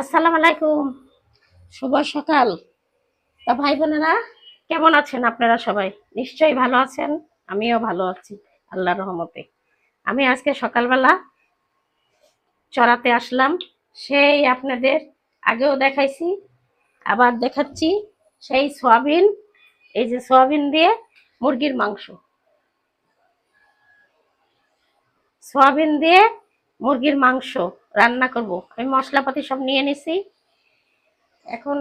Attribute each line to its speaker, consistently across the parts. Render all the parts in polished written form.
Speaker 1: আসসালামু আলাইকুম। শুভ সকাল। তা ভাই বোনেরা, কেমন আছেন আপনারা? সবাই নিশ্চয়ই ভালো আছেন। আমিও ভালো আছি আল্লাহর রহমতে। আমি আজকে সকালবেলা চড়াতে আসলাম। সেই আপনাদের আগেও দেখাইছি, আবার দেখাচ্ছি। সেই সয়াবিন, এই যে সয়াবিন দিয়ে মুরগির মাংস, সয়াবিন দিয়ে মুরগির মাংস রান্না করব। আমি মশলাপাতি সব নিয়ে নিছি। এখন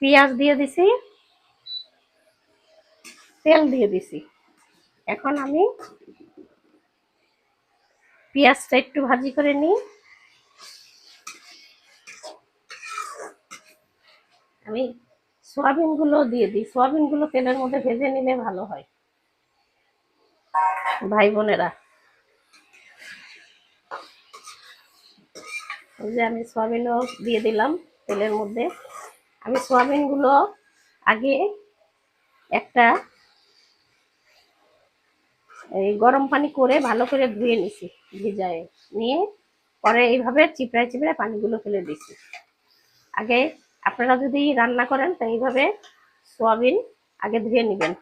Speaker 1: পেঁয়াজ দিয়ে দিছি, তেল দিয়ে দিছি। এখন আমি পেঁয়াজটা একটু ভাজি করে নিই। আমি সয়াবিন গুলো দিয়ে দিই। সয়াবিন গুলো তেলের মধ্যে ভেজে নিলে ভালো হয় ভাই বোনেরা। এই যে আমি সয়াবিনও দিয়ে দিলাম তেলের মধ্যে। আমি সয়াবিন গুলো আগে একটা এই গরম পানি করে ভালো করে ধুয়ে নিছি, ভিজায় নিয়ে পরে এইভাবে চিপড়ায় চিপড়ায় পানিগুলো ফেলে দিছি। আগে আপনারা যদি রান্না করেন তো এইভাবে সয়াবিন আগে ধুয়ে নেবেন।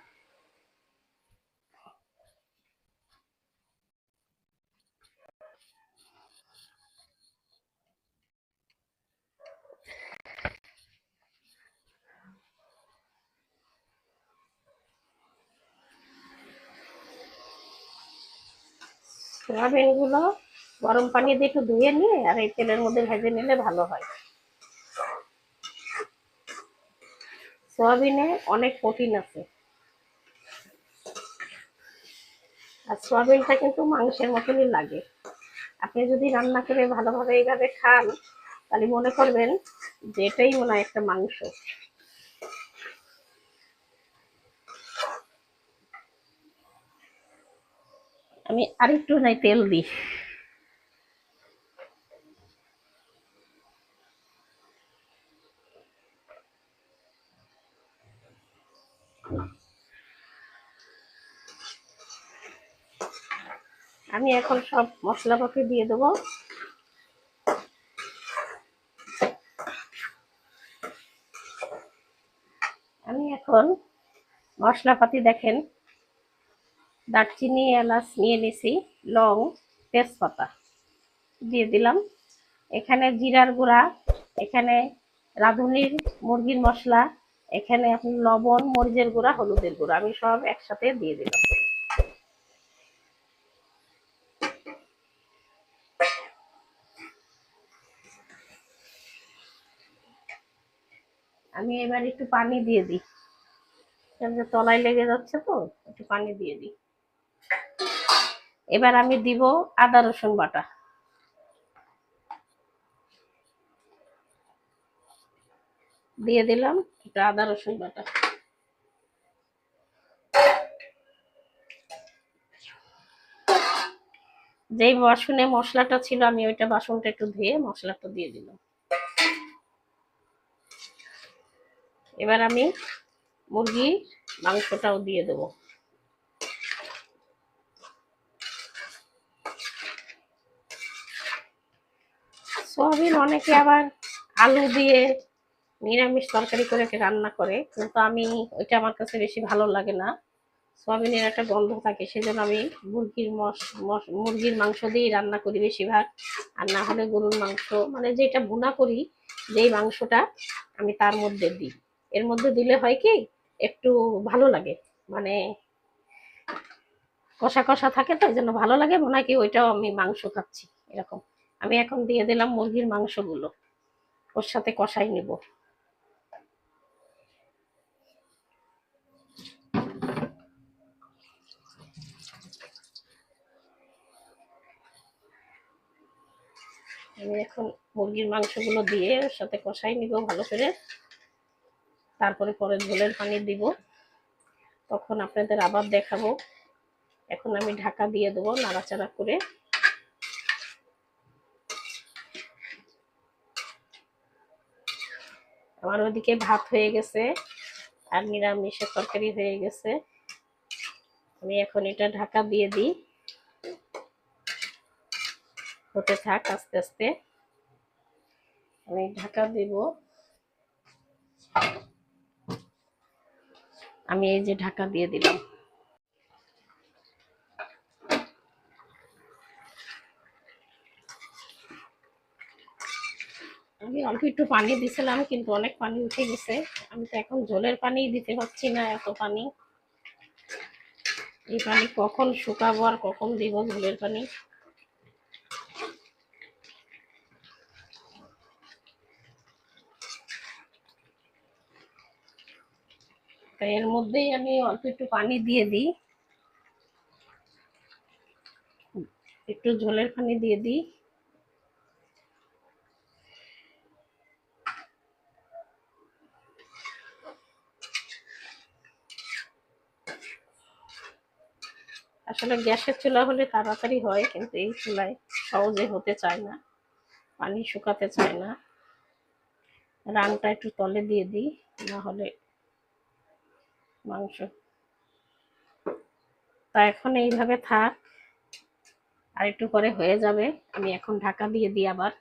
Speaker 1: সয়াবিন গুলো গরম পানি দিয়ে একটু ধুয়ে নিয়ে আর এই তেলের মধ্যে ভেজে নিলে ভালো হয়। সয়াবিনে অনেক প্রোটিন আছে, আর সয়াবিনটা কিন্তু মাংসের মতনই লাগে। আপনি যদি রান্না করে ভালোভাবে এইভাবে খান তাহলে মনে করবেন যে এটাই মনে হয় একটা মাংস। আমি আরেকটু নাই তেল দিই। আমি এখন সব মশলাপাতি দিয়ে দেবো। আমি এখন মশলাপাতি দেখেন, দারচিনি এলাচ নিয়ে নিছি, লং, তেজপাতা দিয়ে দিলাম। এখানে জিরার গুঁড়া, এখানে রাঁধুনির মুরগির মশলা, এখানে আপনি লবণ, মরিচের গুঁড়া, হলুদের গুঁড়া আমি সব একসাথে দিয়ে দিলাম। আমি এবার একটু পানি দিয়ে দিই, তলায় লেগে যাচ্ছে তো, একটু পানি দিয়ে দিই। এবার আমি দিব আদা রসুন বাটা, দিয়ে দিলাম একটু আদা রসুন বাটা। যেই বাসনে মশলাটা ছিল আমি ওইটা বাসনটা একটু ধুয়ে মশলাটা দিয়ে দিলাম। এবার আমি মুরগির মাংসটাও দিয়ে দেবো। সয়াবিন অনেকে আবার আলু দিয়ে নিরামিষ তরকারি করে রান্না করে, কিন্তু আমি ওইটা আমার কাছে বেশি ভালো লাগে না। সয়াবিনের একটা গন্ধ থাকে, সেজন্য আমি মুরগির মাংস দিয়েই রান্না করি বেশিরভাগ। আর না হলে গরুর মাংস, মানে যেটা ভুনা করি, যেই মাংসটা আমি তার মধ্যে দিই। এর মধ্যে দিলে হয় কি একটু ভালো লাগে, মানে কষা কষা থাকে, তো এই জন্য ভালো লাগে, মনে হয় কি ওইটাও আমি মাংস খাচ্ছি এরকম। আমি এখন দিয়ে দিলাম মুরগির মাংসগুলো, ওর সাথে কষাই নেব। আমি এখন মুরগির মাংসগুলো দিয়ে ওর সাথে কষাই নিব ভালো করে। তারপরে পরে ঝোলের পানি দিব, তখন আপনাদের আবার দেখাবো। এখন আমি ঢাকা দিয়ে দেবো নাড়াচাড়া করে। আমার ওদিকে ভাত হয়ে গেছে আর নিরামিষের তরকারি হয়ে গেছে। আমি এখন এটা ঢাকা দিয়ে দিই। হতে থাক আস্তে আস্তে। আমি ঢাকা দেব। আমি এই যে ঢাকা দিয়ে দিলাম। আমি অল্প একটু পানি দিছিলাম কিন্তু অনেক পানি উঠে গেছে। আমি তো এখন ঝোলের পানি দিতে পারছি না, এত পানি। এই পানি কখন শুকাবো আর কখন দিব ঝোলের পানি। তাই এর মধ্যেই আমি অল্প একটু পানি দিয়ে দিই, একটু ঝোলের পানি দিয়ে দিই। আসলে গ্যাসের চুলা হলে তাড়াতাড়ি হয়, কিন্তু এই চুলায় সহজে হতে চায় না, পানি শুকাতে চায় না। রানটা একটু তলে দিয়ে দিই, না হলে মাংস। তা এখন এইভাবে থাক, আর একটু পরে হয়ে যাবে। আমি এখন ঢাকা দিয়ে দিই আবার।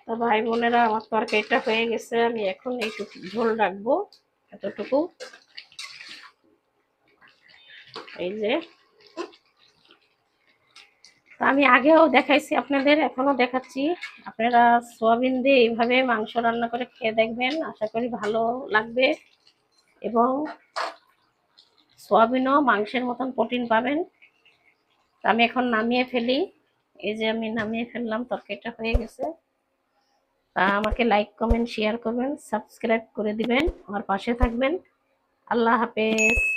Speaker 1: তো ভাই বোনেরা, আমার তরকারিটা হয়ে গেছে। আমি এখন এইটুকু ঝোল রাখবো, এতটুকু। এই যে, আমি আগেও দেখাইছি আপনাদের, এখনো দেখাচ্ছি। আপনারা সোয়াবিন দিয়ে এইভাবে মাংস রান্না করে খেয়ে দেখবেন, আশা করি ভালো লাগবে। এবং সোয়াবিনও মাংসের মতন প্রোটিন পাবেন। আমি এখন নামিয়ে ফেলি। এই যে আমি নামিয়ে ফেললাম, তরকারিটা হয়ে গেছে। আমাকে লাইক কমেন্ট শেয়ার করবেন, সাবস্ক্রাইব করে দিবেন, আমার পাশে থাকবেন। আল্লাহ হাফেজ।